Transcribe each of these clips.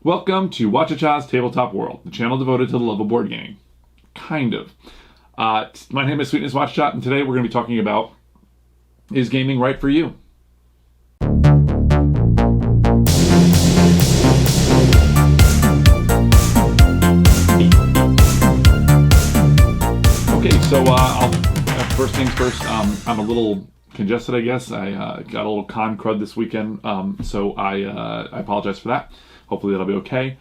Welcome to Whachacha's Tabletop World, the channel devoted to the love of board gaming. Kind of. My name is Sweetness Whachacha, and today we're going to be talking about, is gaming right for you? Okay, so first things first, I'm a little congested, I guess. I got a little con crud this weekend, so I apologize for that. Hopefully that'll be okay.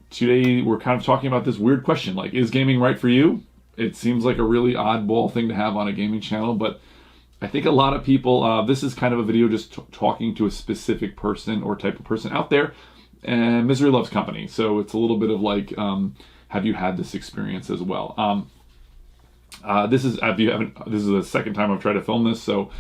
Today we're kind of talking about this weird question, like, is gaming right for you? It seems like a really oddball thing to have on a gaming channel, but I think a lot of people, this is kind of a video just talking to a specific person or type of person out there, and misery loves company. So it's a little bit of like, have you had this experience as well? This is the second time I've tried to film this, so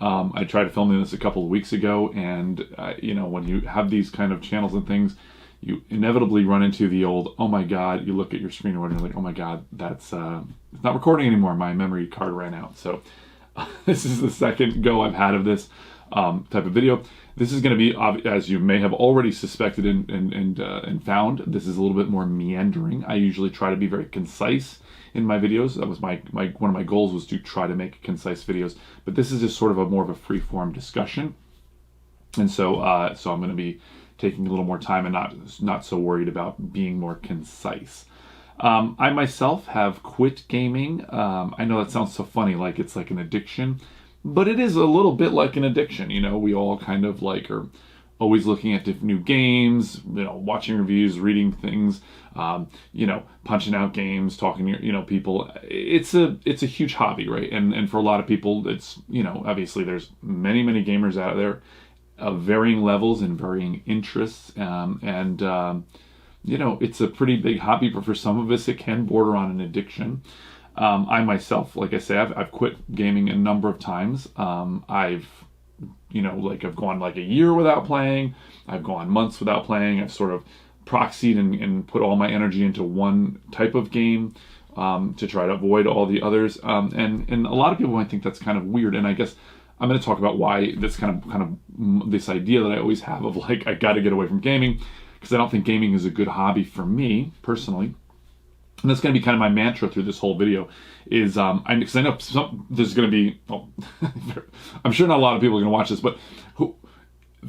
I tried filming this a couple of weeks ago, and when you have these kind of channels and things, you inevitably run into the old, oh my god, you look at your screen and you're like, oh my god, that's it's not recording anymore, my memory card ran out. So this is the second go I've had of this type of video. This is going to be, as you may have already suspected and found, this is a little bit more meandering. I usually try to be very concise in my videos. That was one of my goals, was to try to make concise videos. But this is just sort of more of a free-form discussion, and so I'm going to be taking a little more time and not so worried about being more concise. I myself have quit gaming. I know that sounds so funny, like it's like an addiction, but it is a little bit like an addiction. We all kind of like are always looking at different new games, watching reviews, reading things, punching out games, talking to people. It's a huge hobby, right? And for a lot of people, it's obviously there's many gamers out there of varying levels and varying interests, it's a pretty big hobby, but for some of us it can border on an addiction. I myself, like I say, I've quit gaming a number of times. I've gone like a year without playing. I've gone months without playing. I've sort of proxied and put all my energy into one type of game to try to avoid all the others. And a lot of people might think that's kind of weird. And I guess I'm going to talk about why this kind of this idea that I always have of like, I got to get away from gaming, because I don't think gaming is a good hobby for me personally. And that's going to be kind of my mantra through this whole video, is because I know there's going to be, I'm sure not a lot of people are going to watch this, but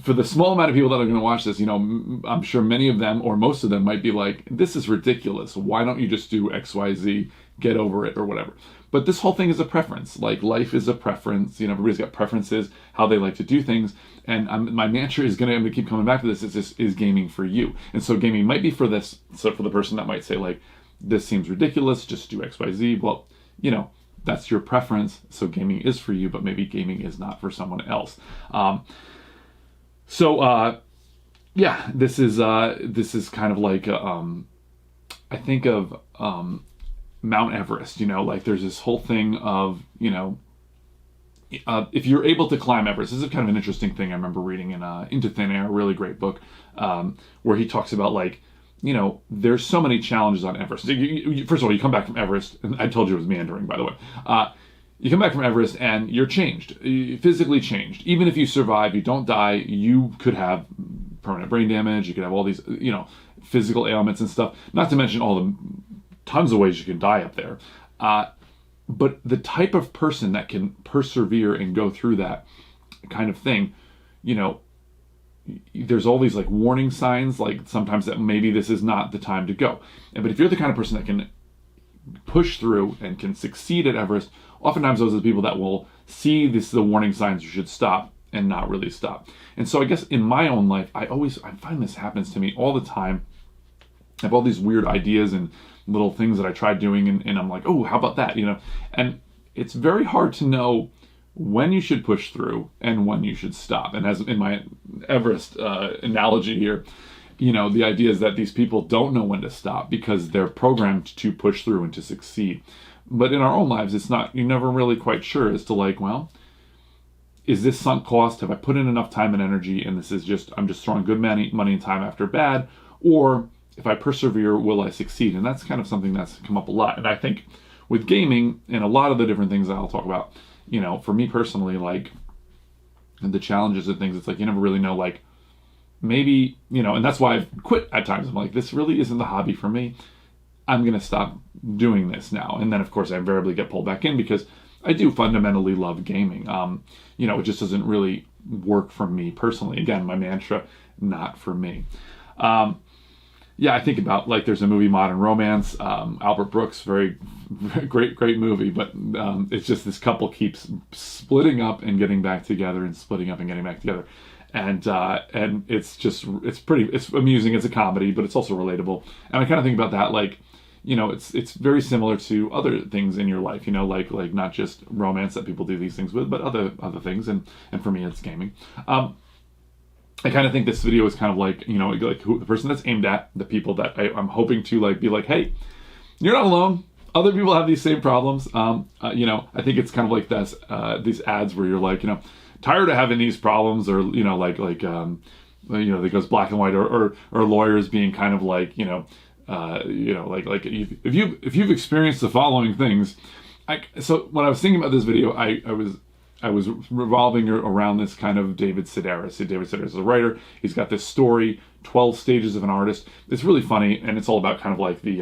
for the small amount of people that are going to watch this, I'm sure many of them, or most of them, might be like, this is ridiculous. Why don't you just do X, Y, Z, get over it, or whatever. But this whole thing is a preference. Like, life is a preference. Everybody's got preferences, how they like to do things. And my mantra is I'm going to keep coming back to this, is gaming for you. And so gaming might be for this. So for the person that might say, like, this seems ridiculous, just do X, Y, Z. Well, that's your preference. So gaming is for you, but maybe gaming is not for someone else. This is kind of like, I think of Mount Everest, like there's this whole thing of, if you're able to climb Everest, this is kind of an interesting thing I remember reading in Into Thin Air, a really great book, where he talks about, like, there's so many challenges on Everest. First of all, you come back from Everest, and I told you it was meandering, by the way. You come back from Everest and you're changed, physically changed. Even if you survive, you don't die, you could have permanent brain damage, you could have all these, physical ailments and stuff, not to mention all the tons of ways you can die up there. But the type of person that can persevere and go through that kind of thing, there's all these like warning signs, like sometimes that maybe this is not the time to go. But if you're the kind of person that can push through and can succeed at Everest, oftentimes those are the people that will see this, the warning signs, you should stop, and not really stop. And so I guess in my own life, I find this happens to me all the time. I have all these weird ideas and little things that I tried doing, and I'm like, oh, how about that? And it's very hard to know when you should push through and when you should stop. And as in my Everest analogy here, the idea is that these people don't know when to stop because they're programmed to push through and to succeed. But in our own lives, it's not, you're never really quite sure as to, like, well, is this sunk cost? Have I put in enough time and energy, and I'm just throwing good money and time after bad? Or if I persevere, will I succeed? And that's kind of something that's come up a lot. And I think with gaming and a lot of the different things that I'll talk about, for me personally, like the challenges and things, it's like you never really know, like, maybe, and that's why I've quit at times. I'm like, this really isn't the hobby for me. I'm going to stop doing this now. And then, of course, I invariably get pulled back in because I do fundamentally love gaming. It just doesn't really work for me personally. Again, my mantra, not for me. I think about, like, there's a movie, Modern Romance, Albert Brooks, very great movie, but it's just this couple keeps splitting up and getting back together and splitting up and getting back together. And it's amusing. It's a comedy, but it's also relatable. And I kind of think about that, like, it's very similar to other things in your life, like not just romance that people do these things with, but other things. And for me, it's gaming. I kind of think this video is kind of like, the person that's aimed at, the people that I'm hoping to, like, be like, hey, you're not alone. Other people have these same problems. I think it's kind of like this, these ads where you're like, tired of having these problems, or, that goes black and white, or lawyers being kind of like, if you've experienced the following things. So when I was thinking about this video, I was revolving around this kind of David Sedaris. David Sedaris is a writer. He's got this story, 12 Stages of an Artist. It's really funny, and it's all about kind of like the,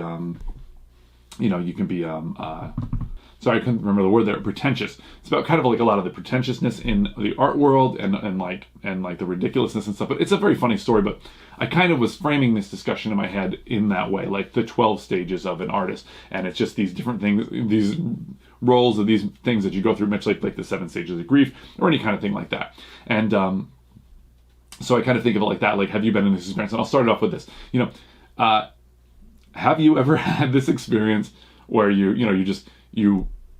you can be, sorry, I couldn't remember the word there, pretentious. It's about kind of like a lot of the pretentiousness in the art world and like the ridiculousness and stuff. But it's a very funny story, but I kind of was framing this discussion in my head in that way, like the 12 stages of an artist. And it's just these different things, these roles of these things that you go through, much like the 7 stages of grief or any kind of thing like that. And so I kind of think of it like that, like, have you been in this experience? And I'll start it off with this. Have you ever had this experience where you're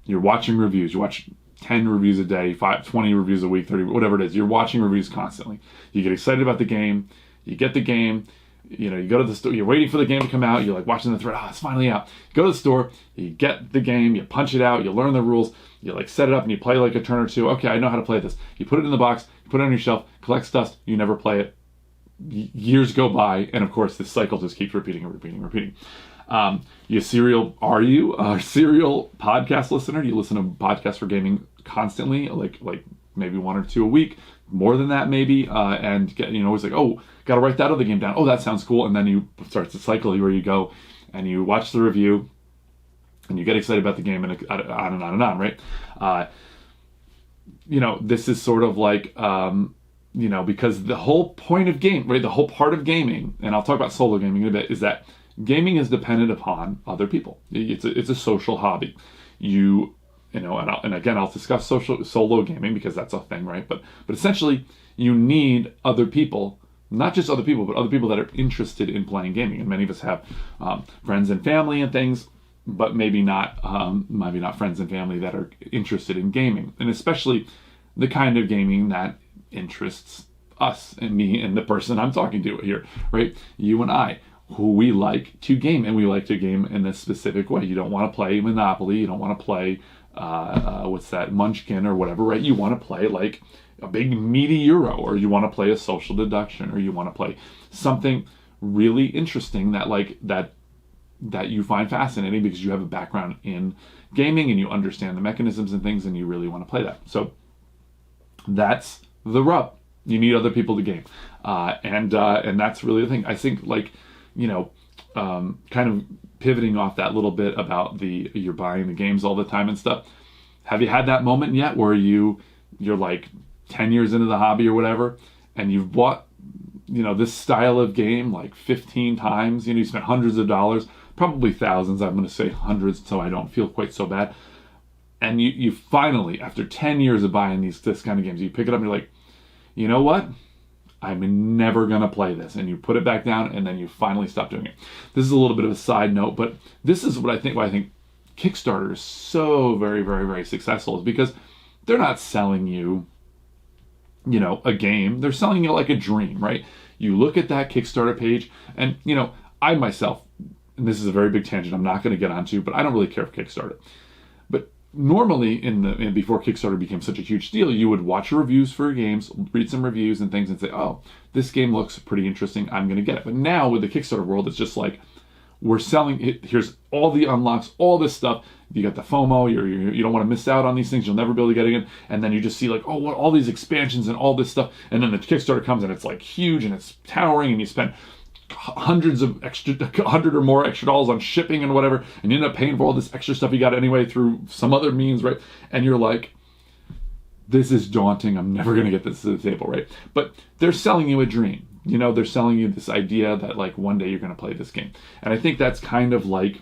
watching reviews, you watch 10 reviews a day, 20 reviews a week, 30, whatever it is. You're watching reviews constantly. You get excited about the game. You get the game. You go to the store. You're waiting for the game to come out. You're like watching the thread. Oh, it's finally out. You go to the store. You get the game. You punch it out. You learn the rules. You like set it up and you play like a turn or two. Okay, I know how to play this. You put it in the box. You put it on your shelf. Collects dust. You never play it. Years go by, and of course, this cycle just keeps repeating and repeating and repeating. Are you a serial podcast listener? Do you listen to podcasts for gaming constantly, like maybe 1 or 2 a week, more than that maybe, and get, always like, oh, got to write that other game down. Oh, that sounds cool. And then you start the cycle where you go and you watch the review and you get excited about the game, and on and on and on, right? This is sort of like, because the whole point of game, right, the whole part of gaming, and I'll talk about solo gaming in a bit, is that gaming is dependent upon other people. It's a social hobby. And again, I'll discuss solo gaming because that's a thing, right? But essentially, you need other people, not just other people, but other people that are interested in playing gaming. And many of us have friends and family and things, but maybe not friends and family that are interested in gaming, and especially the kind of gaming that interests us and me and the person I'm talking to here, right? You and I, who we like to game, and we like to game in this specific way. You don't want to play Monopoly, you don't want to play Munchkin or whatever, right? You want to play like a big meaty Euro, or you want to play a social deduction, or you want to play something really interesting that you find fascinating because you have a background in gaming and you understand the mechanisms and things, and you really want to play that. So that's the rub. You need other people to game, and that's really the thing. I think, kind of pivoting off that little bit about you're buying the games all the time and stuff. Have you had that moment yet where you're like 10 years into the hobby or whatever, and you've bought, this style of game like 15 times, you spent hundreds of dollars, probably thousands, I'm going to say hundreds so I don't feel quite so bad. And you finally, after 10 years of buying this kind of games, you pick it up and you're like, you know what? I'm never going to play this. And you put it back down, and then you finally stop doing it. This is a little bit of a side note, but this is why I think Kickstarter is so very, very, very successful, is because they're not selling you, a game. They're selling you like a dream, right? You look at that Kickstarter page, and, I myself, and this is a very big tangent I'm not going to get onto, but I don't really care for Kickstarter. But normally, before Kickstarter became such a huge deal, you would watch reviews for games, read some reviews and things, and say, oh, this game looks pretty interesting, I'm going to get it. But now with the Kickstarter world, it's just like, we're selling it. Here's all the unlocks, all this stuff. You got the FOMO. You don't want to miss out on these things. You'll never be able to get it again. And then you just see like, oh, what, all these expansions and all this stuff. And then the Kickstarter comes and it's like huge and it's towering, and you spend hundreds of extra, $100 or more extra dollars on shipping and whatever, and you end up paying for all this extra stuff you got anyway through some other means, right? And you're like, this is daunting. I'm never going to get this to the table, right? But they're selling you a dream. You know, they're selling you this idea that like one day you're going to play this game. And I think that's kind of like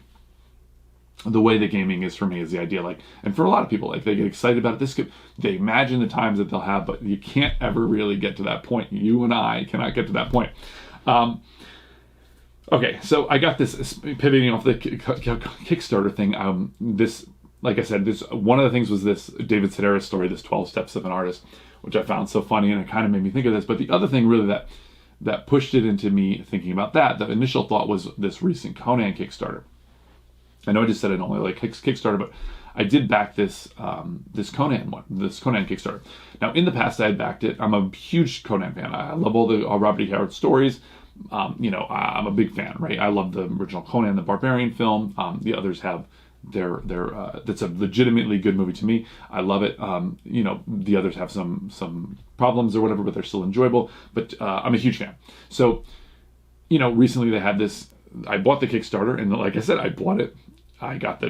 the way that gaming is for me, is the idea like, and for a lot of people, like they get excited about it. They imagine the times that they'll have, but you can't ever really get to that point. You and I cannot get to that point. Okay, so I got this, pivoting off the Kickstarter thing. This, like I said, this one of the things was this David Sedaris story, this 12 Steps of an Artist, which I found so funny, and it kind of made me think of this. But the other thing really that pushed it into me thinking about that, the initial thought was this recent Conan Kickstarter. I know I just said I don't really like Kickstarter, but I did back this Conan Kickstarter. Now, in the past, I had backed it. I'm a huge Conan fan. I love all the Robert E. Howard stories. I'm a big fan, right? I love the original Conan the Barbarian film. The others have their that's a legitimately good movie to me. I love it. The others have some problems or whatever, but they're still enjoyable. But I'm a huge fan. So, recently they had this. I bought the Kickstarter, and like I said, I bought it. I got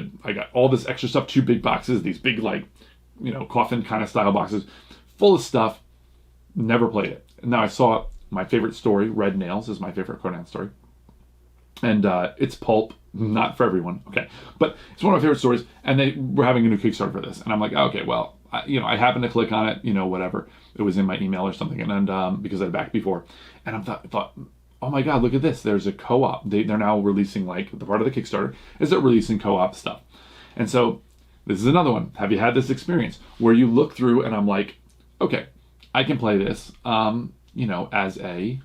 all this extra stuff, 2 big boxes, these big coffin kind of style boxes, full of stuff. Never played it. And now I saw my favorite story, Red Nails, is my favorite Conan story. And it's pulp, not for everyone, okay? But it's one of my favorite stories, and they were having a new Kickstarter for this. And I'm like, okay, well, I happened to click on it, whatever. It was in my email or something, and because I'd backed before. And I thought, oh my God, look at this. There's a co-op. They're now releasing, like, the part of the Kickstarter is they're releasing co-op stuff. And so this is another one. Have you had this experience where you look through and I'm like, okay, I can play this, as a,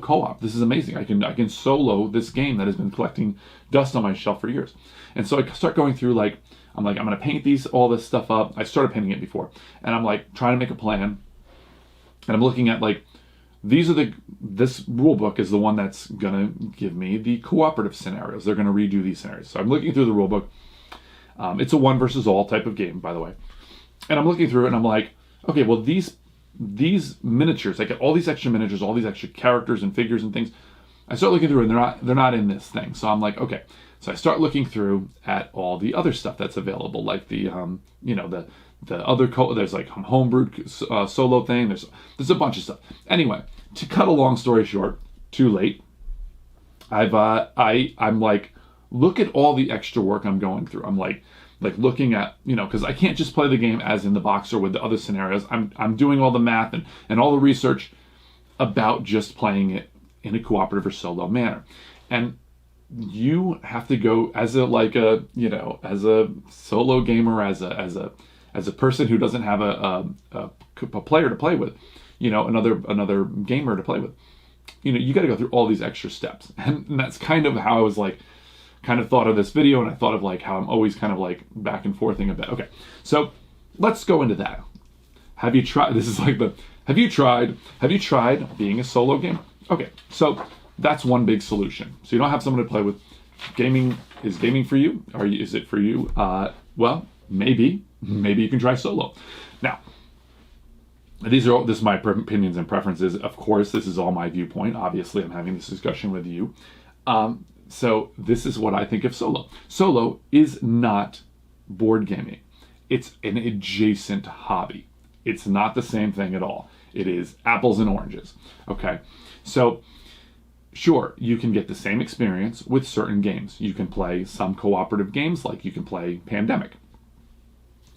co-op. This is amazing. I can solo this game that has been collecting dust on my shelf for years. And so I start going through, like, I'm going to paint all this stuff up. I started painting it before. And I'm like trying to make a plan. And I'm looking at like, this rule book is the one that's going to give me the cooperative scenarios. They're going to redo these scenarios. So I'm looking through the rule book. It's a one versus all type of game, by the way. And I'm looking through it and I'm like, okay, well, these miniatures, I get all these extra miniatures, all these extra characters and figures and things. I start looking through and they're not in this thing. So I'm like, okay. So I start looking through at all the other stuff that's available, like the other there's like homebrewed solo thing. There's a bunch of stuff. Anyway, to cut a long story short, too late. I'm like, look at all the extra work I'm going through. I'm like looking at, because I can't just play the game as in the box or with the other scenarios. I'm doing all the math and all the research about just playing it in a cooperative or solo manner. And you have to go as a solo gamer, as a person who doesn't have a player to play with, another gamer to play with. You got to go through all these extra steps. And that's kind of how I was like, kind of thought of this video, and I thought of like how I'm always kind of like back and forthing a bit. Okay, so let's go into that. Have you tried being a solo gamer? Okay, so that's one big solution. So you don't have someone to play with. Is gaming for you? Is it for you? Well, maybe you can try solo. Now, this is my opinions and preferences. Of course, this is all my viewpoint. Obviously, I'm having this discussion with you. So this is what I think of solo. Solo is not board gaming. It's an adjacent hobby. It's not the same thing at all. It is apples and oranges. Okay, so sure, you can get the same experience with certain games. You can play some cooperative games, like you can play Pandemic.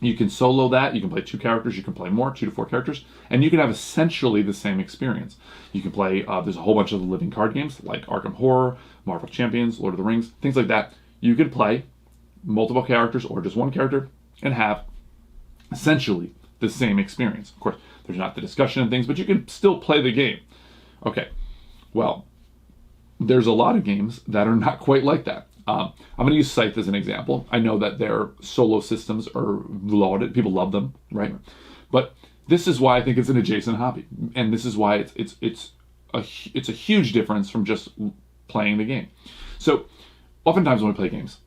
You can solo that, you can play 2 characters, you can play more, 2 to 4 characters, and you can have essentially the same experience. You can play, there's a whole bunch of living card games, like Arkham Horror, Marvel Champions, Lord of the Rings, things like that. You could play multiple characters or just one character and have essentially the same experience. Of course, there's not the discussion and things, but you can still play the game. Okay, well, there's a lot of games that are not quite like that. I'm going to use Scythe as an example. I know that their solo systems are lauded. People love them, right? But this is why I think it's an adjacent hobby. And this is why it's a huge difference from just playing the game. So oftentimes when we play games,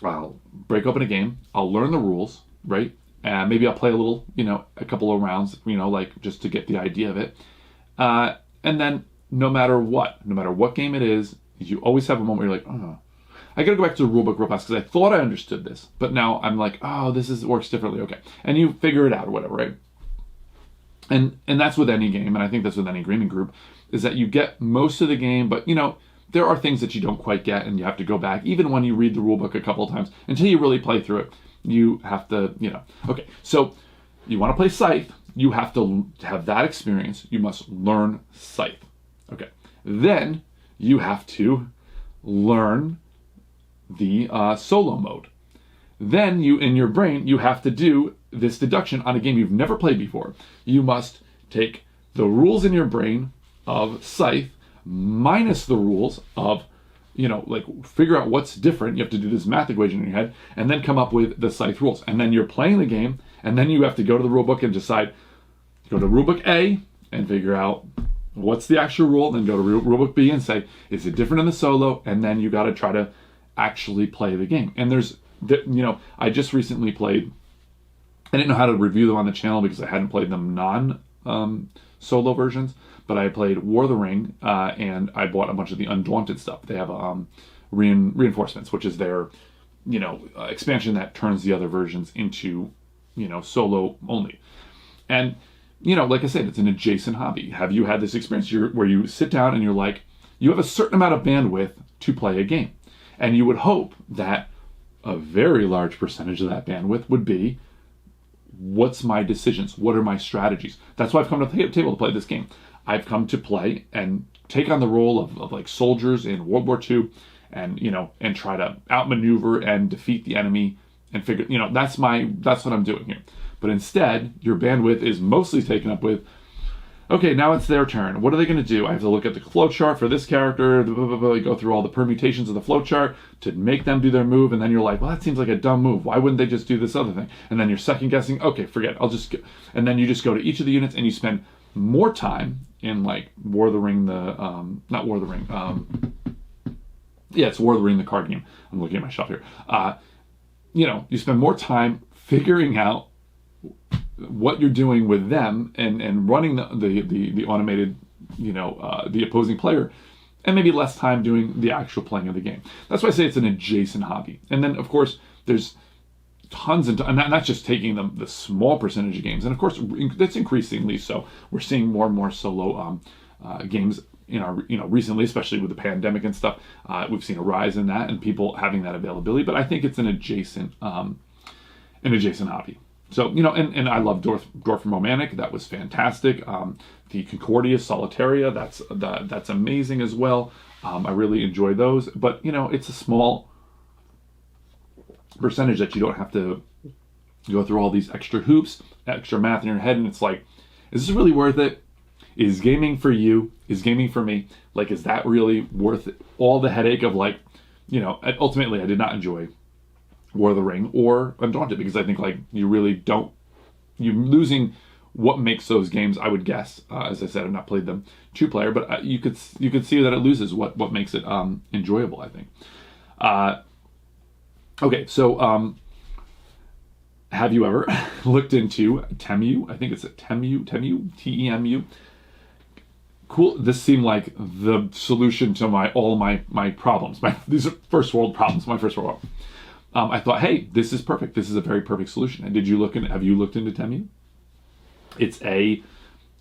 I'll break open a game, I'll learn the rules, right? And maybe I'll play a little, a couple of rounds, like just to get the idea of it. And then no matter what game it is, you always have a moment where you're like, oh, I got to go back to the rulebook real fast because I thought I understood this, but now I'm like, oh, works differently. Okay. And you figure it out or whatever, right? And that's with any game, and I think that's with any gaming group, is that you get most of the game, but there are things that you don't quite get and you have to go back. Even when you read the rulebook a couple of times, until you really play through it, you have to, Okay, so you want to play Scythe, you have to have that experience. You must learn Scythe. Okay. Then you have to learn the solo mode. Then in your brain, you have to do this deduction on a game you've never played before. You must take the rules in your brain of Scythe minus the rules of, figure out what's different. You have to do this math equation in your head and then come up with the Scythe rules. And then you're playing the game, and then you have to go to the rulebook and decide, go to rulebook A and figure out what's the actual rule, then go to rulebook B and say, is it different in the solo? And then you got to try to actually play the game. And I just recently played, I didn't know how to review them on the channel because I hadn't played them solo versions, but I played War of the Ring, and I bought a bunch of the Undaunted stuff. They have Reinforcements, which is their, expansion that turns the other versions into, solo only. And, like I said, it's an adjacent hobby. Have you had this experience where you sit down and you're like, you have a certain amount of bandwidth to play a game, and you would hope that a very large percentage of that bandwidth would be, what's my decisions? What are my strategies? That's why I've come to the table to play this game. I've come to play and take on the role of like soldiers in World War II and, and try to outmaneuver and defeat the enemy and figure, that's what I'm doing here. But instead, your bandwidth is mostly taken up with, okay, now it's their turn. What are they going to do? I have to look at the flowchart for this character, go through all the permutations of the flowchart to make them do their move, and then you're like, well, that seems like a dumb move. Why wouldn't they just do this other thing? And then you're second guessing, okay, forget it. I'll just go. And then you just go to each of the units and you spend more time in like War of the Ring, not War of the Ring, it's War of the Ring, the card game. I'm looking at my shelf here. You spend more time figuring out what you're doing with them and running the automated, the opposing player, and maybe less time doing the actual playing of the game. That's why I say it's an adjacent hobby. And then, of course, there's tons and not just taking the small percentage of games. And of course, that's increasingly so. We're seeing more and more solo games in our, recently, especially with the pandemic and stuff. We've seen a rise in that and people having that availability. But I think it's an adjacent hobby. So, and I love Dorf Romantic. That was fantastic. The Concordia Solitaria, that's amazing as well. I really enjoy those. But, it's a small percentage that you don't have to go through all these extra hoops, extra math in your head. And it's like, is this really worth it? Is gaming for you? Is gaming for me? Like, is that really worth it? All the headache of like, ultimately I did not enjoy War of the Ring or Undaunted because I think like you really don't, you're losing what makes those games, I would guess. As I said, I've not played them 2-player, but you could see that it loses what makes it enjoyable, I think. Okay, so have you ever looked into Temu? I think it's Temu, Temu. Cool. This seemed like the solution to all my problems. These are first world problems. My first world problem. I thought, hey, this is perfect. This is a very perfect solution. And have you looked into Temu? It's a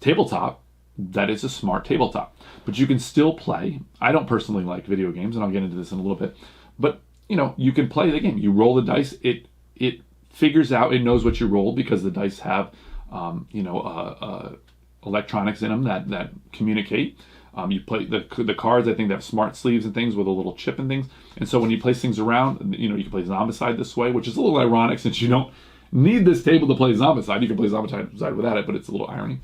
tabletop that is a smart tabletop, but you can still play. I don't personally like video games, and I'll get into this in a little bit, but you can play the game. You roll the dice. It figures out, it knows what you roll because the dice have, electronics in them that communicate. You play the cards. I think they have smart sleeves and things with a little chip and things. And so when you place things around, you can play Zombicide this way, which is a little ironic since you don't need this table to play Zombicide. You can play Zombicide without it, but it's a little irony.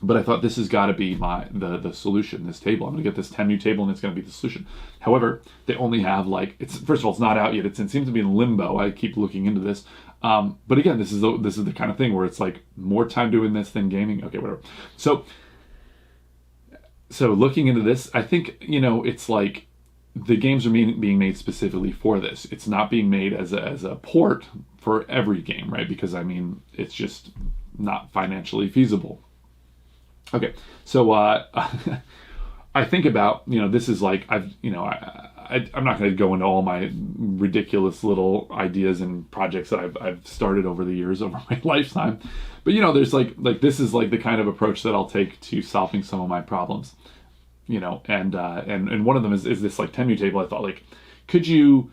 But I thought this has got to be the solution, this table. I'm going to get this Temu table and it's going to be the solution. However, they only have first of all, it's not out yet. It seems to be in limbo. I keep looking into this. But again, this is the kind of thing where it's like more time doing this than gaming. Okay, whatever. So looking into this, I think, it's like the games are being made specifically for this. It's not being made as a port for every game, right? Because I mean, it's just not financially feasible. Okay, so I think about, this is like, I'm not going to go into all my ridiculous little ideas and projects that I've started over the years, over my lifetime. But there's like this is like the kind of approach that I'll take to solving some of my problems. And one of them is this like Temu table. I thought, like, could you,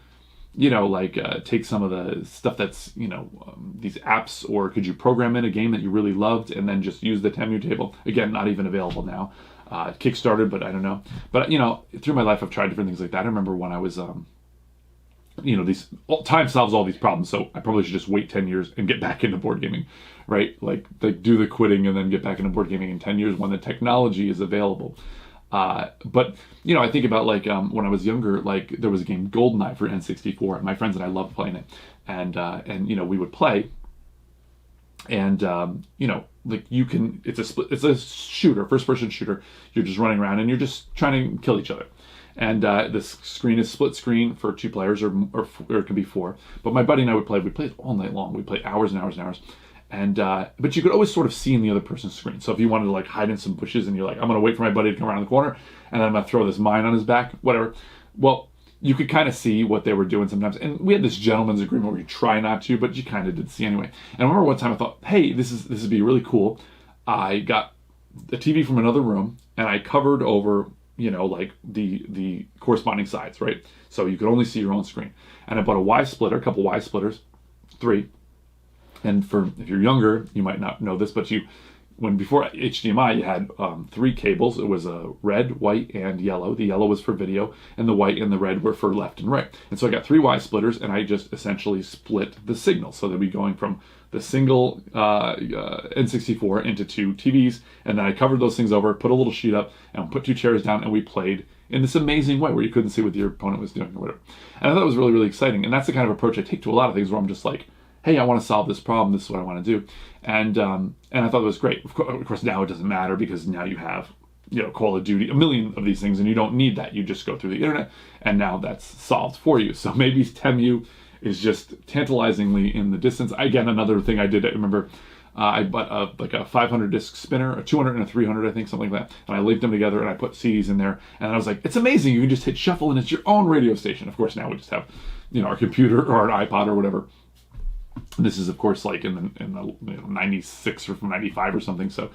take some of the stuff that's, these apps, or could you program in a game that you really loved and then just use the Temu table? Again, not even available now. Kickstarted, but I don't know. But, through my life, I've tried different things like that. I remember when I was, time solves all these problems. So I probably should just wait 10 years and get back into board gaming, right? Like do the quitting and then get back into board gaming in 10 years when the technology is available. But I think about like when I was younger, like there was a game GoldenEye for N64. My friends and I loved playing it, and we would play, and like it's a shooter, first person shooter. You're just running around and you're just trying to kill each other, and the screen is split screen for 2 players or it can be 4. But my buddy and I would play it all night long. We'd play hours and hours and hours. And but you could always sort of see in the other person's screen. So if you wanted to like hide in some bushes and you're like, I'm gonna wait for my buddy to come around the corner and then I'm gonna throw this mine on his back, whatever. Well, you could kind of see what they were doing sometimes. And we had this gentleman's agreement where you try not to, but you kind of did see anyway. And I remember one time I thought, hey, this would be really cool. I got a TV from another room and I covered over, like the corresponding sides, right? So you could only see your own screen. And I bought a couple Y splitters, 3. And if you're younger, you might not know this, but before HDMI, you had 3 cables. It was red, white, and yellow. The yellow was for video, and the white and the red were for left and right. And so I got 3 Y splitters, and I just essentially split the signal. So they'd be going from the single N64 into 2 TVs, and then I covered those things over, put a little sheet up, and put 2 chairs down, and we played in this amazing way where you couldn't see what your opponent was doing or whatever. And I thought it was really, really exciting. And that's the kind of approach I take to a lot of things where I'm just like, hey, I want to solve this problem. This is what I want to do. And I thought it was great. Of course, now it doesn't matter because now you have, Call of Duty, a million of these things, and you don't need that. You just go through the internet, and now that's solved for you. So maybe Temu is just tantalizingly in the distance. Again, another thing I did, I remember I bought like a 500 disc spinner, a 200 and a 300, I think, something like that. And I linked them together and I put CDs in there. And I was like, it's amazing. You can just hit shuffle and it's your own radio station. Of course, now we just have, our computer or an iPod or whatever. This is, of course, like in the 96 or from 95 or something. So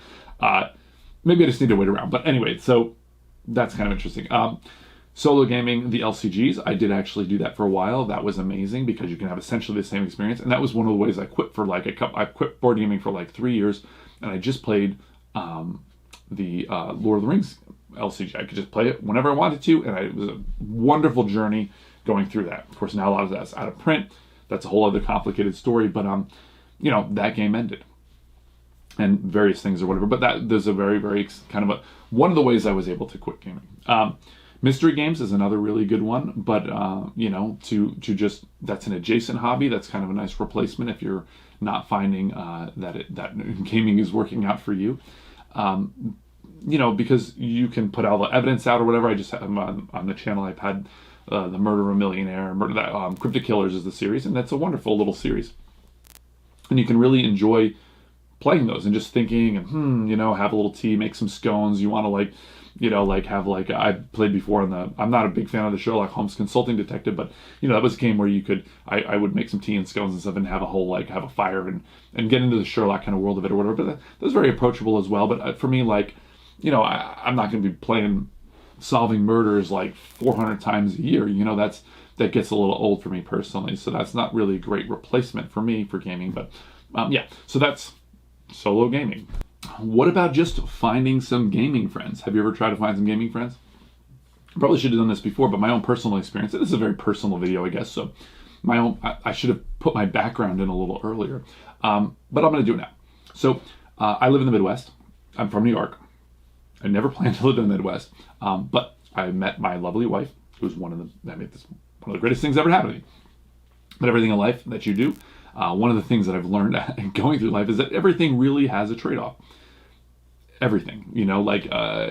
maybe I just need to wait around. But anyway, so that's kind of interesting. Solo gaming, the LCGs, I did actually do that for a while. That was amazing because you can have essentially the same experience. And that was one of the ways I quit for like I quit board gaming for like 3 years. And I just played the Lord of the Rings LCG. I could just play it whenever I wanted to. And it was a wonderful journey going through that. Of course, now a lot of that's out of print. That's a whole other complicated story, but that game ended, and various things or whatever. But there's a very, very kind of one of the ways I was able to quit gaming. Mystery games is another really good one, but to just that's an adjacent hobby. That's kind of a nice replacement if you're not finding that gaming is working out for you. Because you can put all the evidence out or whatever. I just have on the channel. I've had. The Murder of a Millionaire, Cryptic Killers is the series, and that's a wonderful little series. And you can really enjoy playing those and just thinking and, have a little tea, make some scones. You want to have I played before I'm not a big fan of the Sherlock Holmes Consulting Detective, but, that was a game where you could, I would make some tea and scones and stuff and have have a fire and get into the Sherlock kind of world of it or whatever. But that was very approachable as well. But for me, I'm not going to be playing solving murders like 400 times a year. That gets a little old for me personally, so that's not really a great replacement for me for gaming. But so that's solo gaming. What about just finding some gaming friends? Have you ever tried to find some gaming friends? Probably should have done this before, but my own personal experience. This is a very personal video, I guess, so I should have put my background in a little earlier, but I'm going to do it now. So I live in the Midwest. I'm from New York. I never planned to live in the Midwest, but I met my lovely wife, who's one of the greatest things ever happened to me. But everything in life that you do, one of the things that I've learned going through life is that everything really has a trade-off. everything, like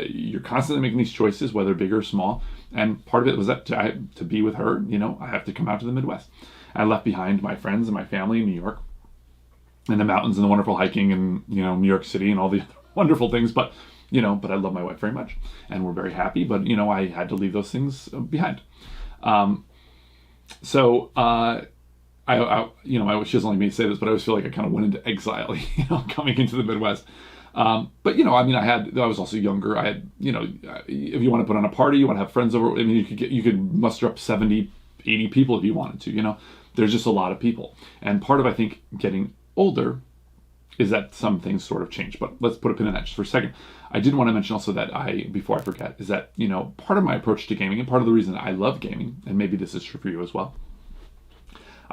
you're constantly making these choices, whether big or small. And part of it was that to be with her, I have to come out to the Midwest. I left behind my friends and my family in New York, and the mountains and the wonderful hiking and, New York City and all the wonderful things. But I love my wife very much and we're very happy, but I had to leave those things behind. She doesn't like me to say this, but I always feel like I kind of went into exile, coming into the Midwest. But I was also younger. I had, if you want to put on a party, you want to have friends over, you could muster up 70, 80 people if you wanted to, there's just a lot of people. And part of, I think, getting older is that some things sort of change. But let's put a pin in that just for a second. I did want to mention also that before I forget, is that, part of my approach to gaming and part of the reason I love gaming, and maybe this is true for you as well,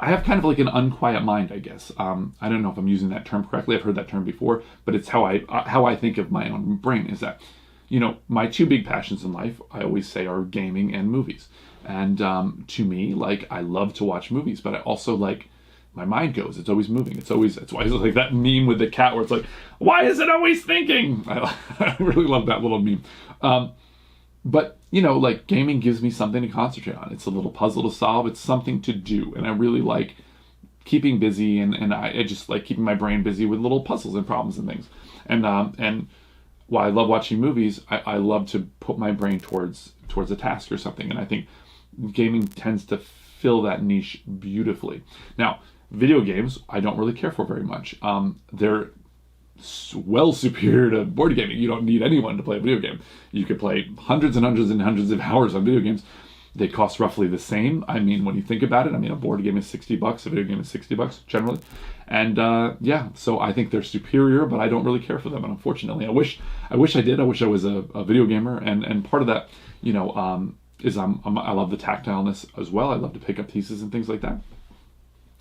I have kind of like an unquiet mind, I guess. I don't know if I'm using that term correctly. I've heard that term before, but it's how I think of my own brain is that, my two big passions in life, I always say, are gaming and movies. And to me, like, I love to watch movies, but I also my mind goes. It's always moving. It's why it's like that meme with the cat where it's like, why is it always thinking? I really love that little meme. But, gaming gives me something to concentrate on. It's a little puzzle to solve. It's something to do. And I really like keeping busy, and I just like keeping my brain busy with little puzzles and problems and things. And while I love watching movies, I love to put my brain towards a task or something. And I think gaming tends to fill that niche beautifully. Now, video games, I don't really care for very much. They're well superior to board gaming. You don't need anyone to play a video game. You could play hundreds and hundreds and hundreds of hours on video games. They cost roughly the same. I mean, when you think about it, a board game is $60, a video game is $60 generally. And so I think they're superior, but I don't really care for them. And unfortunately, I wish I did. I wish I was a video gamer. And part of that, is I love the tactileness as well. I love to pick up pieces and things like that.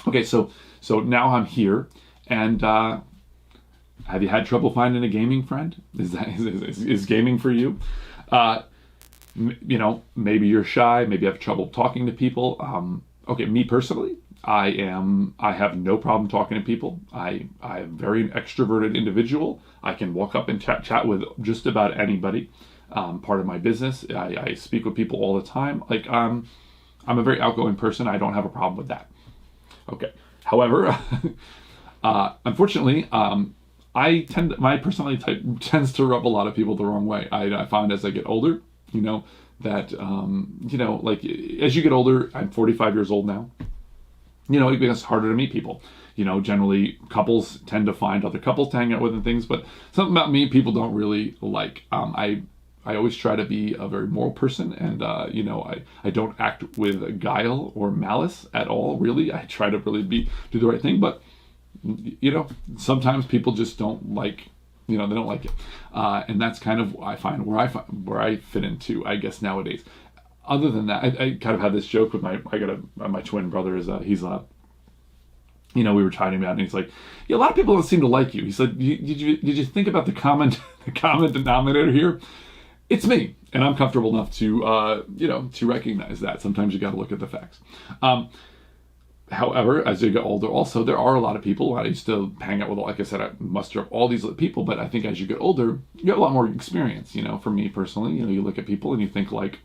Okay, so now I'm here, and have you had trouble finding a gaming friend? Is gaming for you? Maybe you're shy. Maybe you have trouble talking to people. Okay, me personally, I have no problem talking to people. I am very extroverted individual. I can walk up and chat with just about anybody. Part of my business, I speak with people all the time. I'm a very outgoing person. I don't have a problem with that. Okay. However, unfortunately, my personality type tends to rub a lot of people the wrong way. I find as I get older, that, as you get older, I'm 45 years old now, it becomes harder to meet people. Generally couples tend to find other couples to hang out with and things, but something about me, people don't really like. I always try to be a very moral person, and I don't act with guile or malice at all. Really, I try to really do the right thing. But sometimes people just don't like, they don't like it, and that's kind of I find where I fit into, I guess, nowadays. Other than that, I kind of have this joke with my twin brother. He's we were chatting about it, and he's like, yeah, a lot of people don't seem to like you. He said, did you think about the common denominator here? It's me, and I'm comfortable enough to recognize that. Sometimes you got to look at the facts. However, as you get older, also there are a lot of people. I used to hang out with, like I said, I muster up all these people. But I think as you get older, you get a lot more experience. For me personally, you look at people and you think like,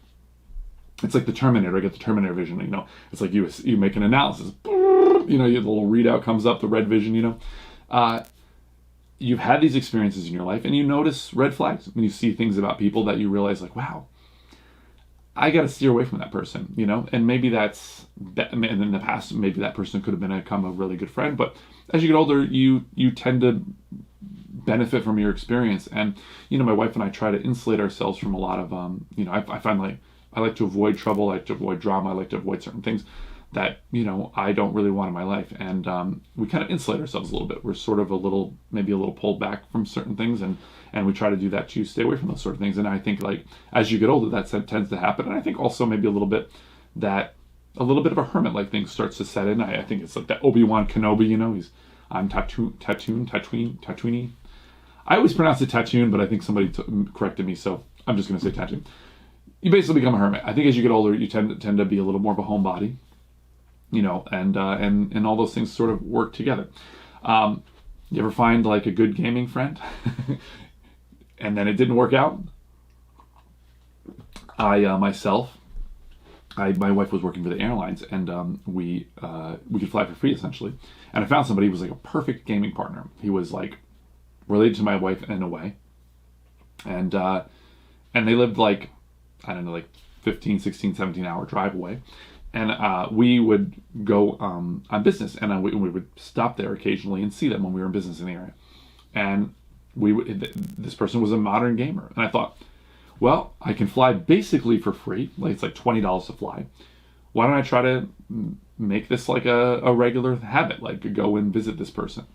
it's like the Terminator. I get the Terminator vision. It's like you make an analysis. The little readout comes up, the red vision. You've had these experiences in your life, and you notice red flags when you see things about people that you realize, like, wow, I got to steer away from that person, and maybe and in the past, maybe that person could have become a really good friend, but as you get older, you tend to benefit from your experience, and, my wife and I try to insulate ourselves from a lot of, I find like, I like to avoid trouble, I like to avoid drama, I like to avoid certain things that, I don't really want in my life. And we kind of insulate ourselves a little bit. We're sort of maybe a little pulled back from certain things, and we try to do that to stay away from those sort of things. And I think like as you get older, that tends to happen. And I think also maybe a little bit of a hermit-like thing starts to set in. I think it's like that Obi-Wan Kenobi, I'm Tatooine. I always pronounce it Tatooine, but I think somebody corrected me, so I'm just going to say Tatooine. You basically become a hermit. I think as you get older, you tend to be a little more of a homebody. And all those things sort of work together. You ever find like a good gaming friend? and then it didn't work out. My wife was working for the airlines, and we could fly for free essentially. And I found somebody who was like a perfect gaming partner. He was like related to my wife in a way, and they lived like, I don't know, like 15, 16, 17-hour drive away. And we would go on business, and we would stop there occasionally and see them when we were in business in the area. And this person was a modern gamer, and I thought, well, I can fly basically for free. Like, it's like $20 to fly. Why don't I try to make this like a regular habit, like go and visit this person?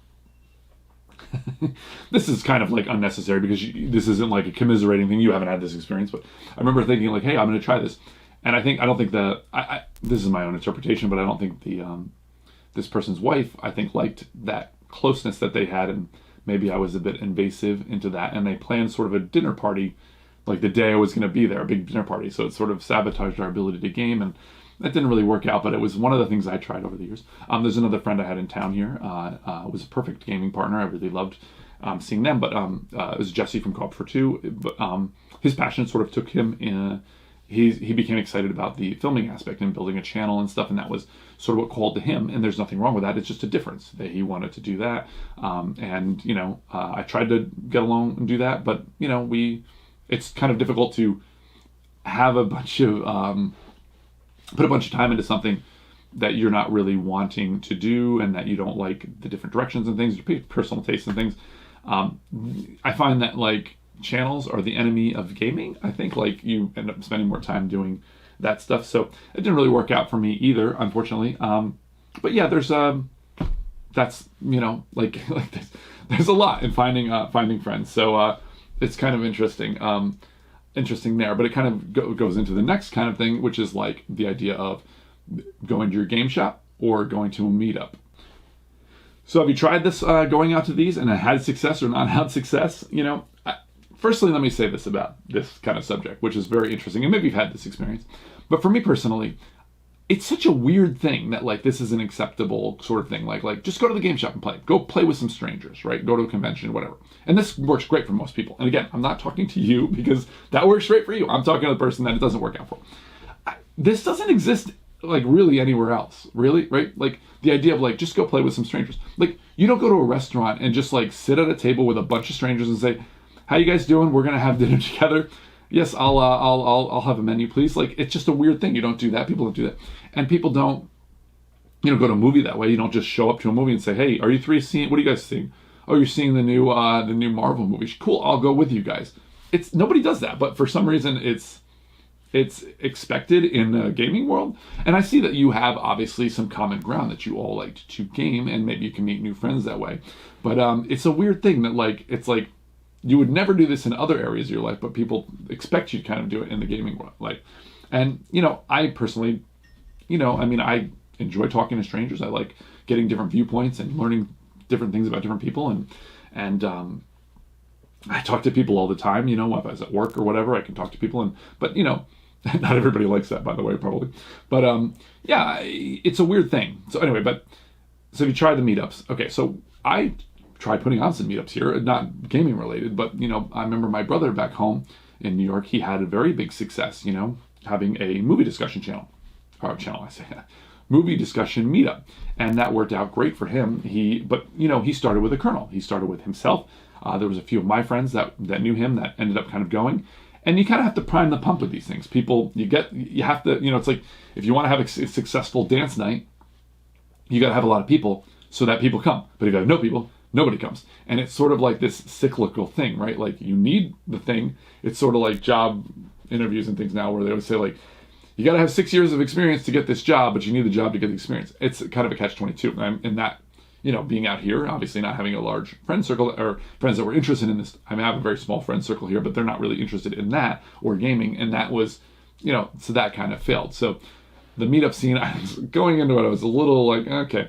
This is kind of like unnecessary because this isn't like a commiserating thing. You haven't had this experience, but I remember thinking like, hey, I'm going to try this. And I don't think this is my own interpretation, but I don't think this person's wife, I think, liked that closeness that they had, and maybe I was a bit invasive into that. And they planned sort of a dinner party, like the day I was going to be there, a big dinner party. So it sort of sabotaged our ability to game, and that didn't really work out. But it was one of the things I tried over the years. There's another friend I had in town here. Was a perfect gaming partner. I really loved seeing them. But it was Jesse from Co-op for Two. But his passion sort of took him in. He became excited about the filming aspect and building a channel and stuff, and that was sort of what called to him. And there's nothing wrong with that. It's just a difference that he wanted to do that. And I tried to get along and do that, but it's kind of difficult to have a bunch of put a bunch of time into something that you're not really wanting to do, and that you don't like the different directions and things, your personal tastes and things. I find that like channels are the enemy of gaming. I think like you end up spending more time doing that stuff. So it didn't really work out for me either, unfortunately. But yeah, there's that's there's a lot in finding friends. So it's kind of interesting there. But it kind of goes into the next kind of thing, which is like the idea of going to your game shop or going to a meetup. So have you tried this, going out to these, and had success or not had success? Firstly, let me say this about this kind of subject, which is very interesting, and maybe you've had this experience. But for me personally, it's such a weird thing that like this is an acceptable sort of thing. Like just go to the game shop and play. Go play with some strangers, right? Go to a convention, whatever. And this works great for most people. And again, I'm not talking to you because that works great for you. I'm talking to the person that it doesn't work out for. This doesn't exist like really anywhere else, really, right? Like the idea of like just go play with some strangers. Like you don't go to a restaurant and just like sit at a table with a bunch of strangers and say, "How you guys doing? We're gonna have dinner together. Yes, I'll have a menu, please." Like it's just a weird thing. You don't do that. People don't do that, and people don't, go to a movie that way. You don't just show up to a movie and say, "Hey, are you three seeing? What are you guys seeing? Oh, you're seeing the new Marvel movie. Cool, I'll go with you guys." It's nobody does that, but for some reason it's expected in the gaming world. And I see that you have obviously some common ground that you all like to game, and maybe you can meet new friends that way. But it's a weird thing that like it's like you would never do this in other areas of your life, but people expect you to kind of do it in the gaming world. Like, and I personally, I enjoy talking to strangers. I like getting different viewpoints and learning different things about different people, and I talk to people all the time. If I was at work or whatever, I can talk to people, but not everybody likes that, by the way, probably. But yeah, it's a weird thing. So anyway, so if you try the meetups, okay. So I tried putting on some meetups here, not gaming related, but I remember my brother back home in New York, he had a very big success, having a movie discussion movie discussion meetup, and that worked out great for him. He started with a kernel. He started with himself. There was a few of my friends that knew him that ended up kind of going, and you kind of have to prime the pump with these things. People, you have to, it's like if you want to have a successful dance night, you got to have a lot of people so that people come. But if you have no people, nobody comes. And it's sort of like this cyclical thing, right? Like you need the thing. It's sort of like job interviews and things now where they would say like, you got to have 6 years of experience to get this job, but you need the job to get the experience. It's kind of a catch-22. And that, being out here, obviously not having a large friend circle or friends that were interested in this. I have a very small friend circle here, but they're not really interested in that or gaming. And that was, so that kind of failed. So the meetup scene, I was going into it, I was a little like, okay.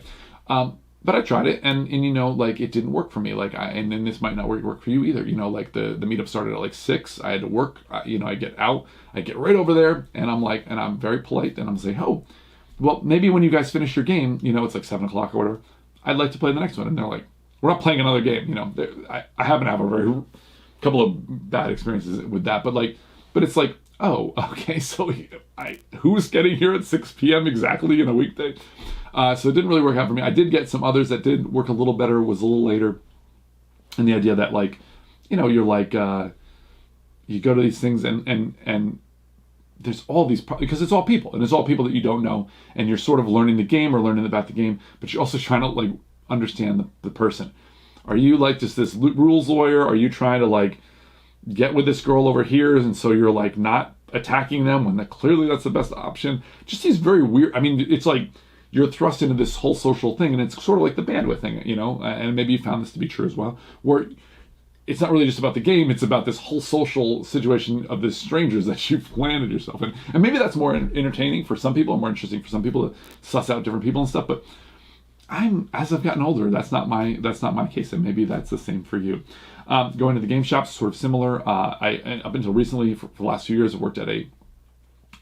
But I tried it, and like it didn't work for me. Like and then this might not work for you either. Like the meetup started at like 6. I had to work. I get out. I get right over there, and I'm very polite, and I'm saying, "Oh, well, maybe when you guys finish your game, it's like 7 o'clock or whatever. I'd like to play the next one." And they're like, "We're not playing another game." I happen to have a very couple of bad experiences with that, but it's like, oh, okay, so who's getting here at 6 p.m. exactly in a weekday? So it didn't really work out for me. I did get some others that did work a little better, was a little later. And the idea that you're like, you go to these things and there's all these, because it's all people, and it's all people that you don't know, and you're sort of learning the game or learning about the game, but you're also trying to understand the person. Are you just this rules lawyer? Are you trying to get with this girl over here, and so you're not attacking them when clearly that's the best option? Just these very weird, it's like you're thrust into this whole social thing, and it's sort of like the bandwidth thing, and maybe you found this to be true as well, where it's not really just about the game, it's about this whole social situation of the strangers that you've landed yourself in. And maybe that's more entertaining for some people, more interesting for some people to suss out different people and stuff, but as I've gotten older, that's not my case, and maybe that's the same for you. Going to the game shops, sort of similar. I up until recently, for the last few years, I worked at a